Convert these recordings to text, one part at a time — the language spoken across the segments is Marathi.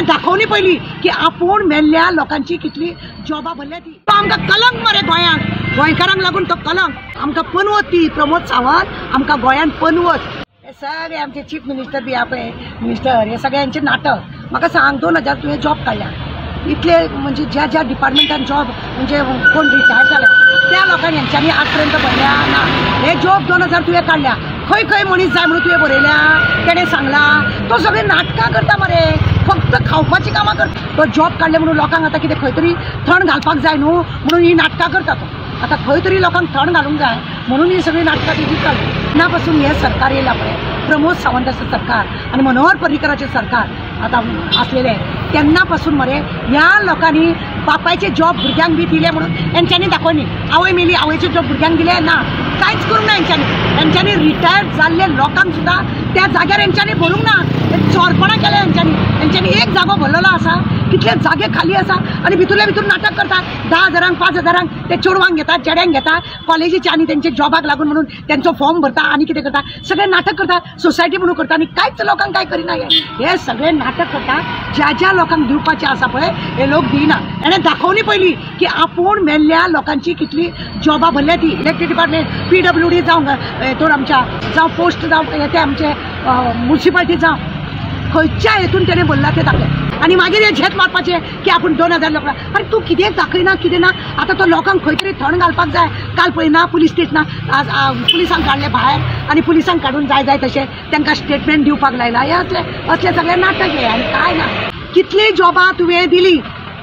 दाखवली पहिली की आपण मेल्ल्या लोकांची कितली जॉबा भरल्या ती तो आमकां कलंक मरे गोंयांत गोंयकारांक लागून तो कलंक आमकां पनवत ती प्रमोद सावंत आमकां गोंयांत पनवत हे सगळे आमचे चीफ मिनिस्टर बी आपले मिनिस्टर हे सगळ्यांचे नाटक म्हाका सांग 2000 तुवें जॉब काडल्या इतले म्हणजे ज्या ज्या डिपार्टमेंटान जॉब म्हणजे कोण रिटायर जाल्या त्या लोकांनी यांच्यानी आजपर्यंत भरल्या ना हे जॉब 2000 तुवें काडल्या खंय खंय मनीस जाय म्हणून तुवें बरयल्या तेणें सांगला तो सगळे नाटकां करता मरे फक्त खावपाची कामां करता तो जॉब काडले म्हणून लोकांक आतां कितें खंय तरी थंड घालपाक जाय न्हू म्हणून ही नाटकां करता तो आता खंय तरी लोकांक थंड घालूंक जाय म्हणून ही सगळी नाटकां तेजी चालू तेन्ना पासून हे सरकार येयला पळय प्रमोद सावंताचें सरकार आणि मनोहर पर्रीकराचें सरकार आतां असलेले तेन्ना पासून मरे ह्या लोकांनी बापायचे जॉब भुरग्यांक बी दिले म्हणून हेंच्यांनी दाखोवनी आवय मेली आवयचे जॉब भुरग्यांक दिले ना कांयच करूंक ना हेंच्यांनी रिटायर जाल्ले लोकांक सुद्दां त्या जाग्यार हेंच्यांनी भरूंक ना चोरपणां केले हेंच्यांनी एक जागो भरलेलो आसा कितले जागे खाली आसा आनी भितरले भितर नाटक करता 10,000 5,000 ते चेडवांक घेता चेड्यांक घेता कॉलेजीचे आनी तेंचे जॉबाक लागून म्हणून तेंचो फॉर्म भरता आनी कितें करता सगळे नाटक करता सोसायटी म्हणून करता आनी कांयच लोकांक काय करिना हे सगळे नाटक करता ज्या ज्या लोकांक दिवपाचे आसा पळय हे लोक दिना हेणे दाखोवनी पहिली की आपण मेल्ल्या लोकांची कितली जॉबा भरल्या ती इलेक्ट्रीक डिपार्टमेंट PWD जावं हेतून आमच्या जावं पोस्ट जावं ते आमचे म्युनिसिपालिटी जावं खंयच्या हेतून तेणें भरला ते दाखले आनी मागीर हे झेत मारपाचे की आपण 2000 लोकां अरे तूं कितें दाखयना कितें ना आतां तो लोकांक खंय तरी थंड घालपाक जाय काल पळयना पुलीस स्टेशना पुलिसांक काडले भायर आनी पुलिसांक काडून जाय तशें तांकां स्टेटमेंट दिवपाक लायला हे असले सगळे नाटक हे आनी काय ना कितली जॉबां तुवें दिली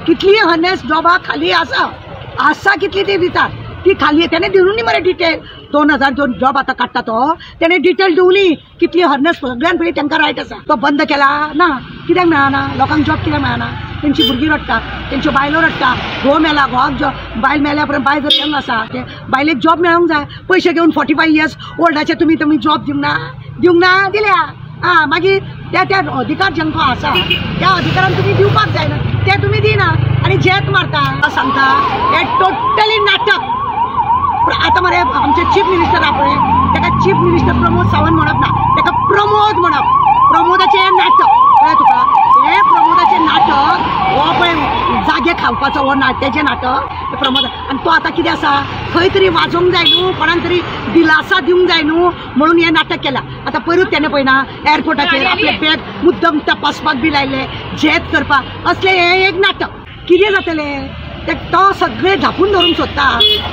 कितली हनेस जॉबां खाली आसा कितली ती दितात ती खाली तेणे दिवनी मरे डिटेल 2000 जॉब आता काडटा तो तेणे डिटेल दिवली कितली हरनेस सगळ्यान पयलीं तांकां रायट आसा तो बंद केला ना कित्याक मेळना लोकांक जॉब कित्याक मेळना तेंची भुरगीं रडटा तेंच्यो बायलो रडटा घोव मेला घोवाक जॉब बायल मेल्या पर्यंत बायल जर यंग आसा ते बायलेक जॉब मेळोंक जाय पयशे घेवन 45 इयर्स ओल्डाचे तुमी जॉब दिवंक ना दिल्या मागीर त्या अधिकार जांकां आसा त्या अधिकारान तुमी दिवपाक जायना ते तुमी दिना आनी जेत मारता सांगता हे टोटली नाटक आता मरे आमचे चीफ मिनिस्टर आपले ताका चीफ मिनिस्टर प्रमोद सावंत म्हणप ना ताका प्रमोद म्हणप प्रमोदाचे नाटक कळ्ळें तुका हे प्रमोदाचे नाटक हो पळय जागे खावपाचो हो तेजें नाटक प्रमोद आनी तो आतां कितें आसा खंय तरी वाजोवंक जाय न्हू कोणाक तरी दिलासा दिवंक जाय न्हू म्हणून हे नाटक केलां आतां पयरूच तेणें पळयना एअरपोर्टाचेर आपले बॅग मुद्दम तपासपाक बी लायले झेत करपाक असले हे एक नाटक कितें जातलें तो सगळे धापून धरून सोदता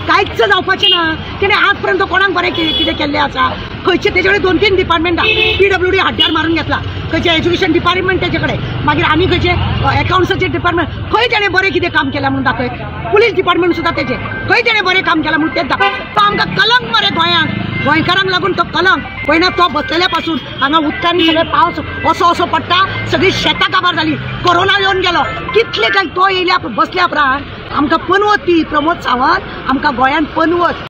कांयच जावपाचें ना तेणें आज पर्यंत कोणाक बरें कितें केल्लें आसा खंयचे तेजे कडेन 2-3 डिपार्टमेंट PWD हाड्ड्यार मारून घेतला खंयचे एज्युकेशन डिपार्टमेंट तेजे कडेन मागीर आनी खंयचे अकाउंट्साचे डिपार्टमेंट खंय तेणें बरें कितें काम केलां म्हणून दाखय पुलीस डिपार्टमेंट सुद्दां तेजे खंय तेणें बरें काम केलां म्हणून तेच दाखय तो आमकां कलंक मरे गोंयांत गोंयकारांक लागून तो कलंक पळयना तो बसलेल्या पासून हांगा उदकांनी सगळे पावस असो पडटा सगळी शेतां काबार जाली कोरोना येवन गेलो कितले काय तो येयल्या बसल्या उपरांत आमकां पनवत ती प्रमोद सावंत आमकां गोंयांत पनवत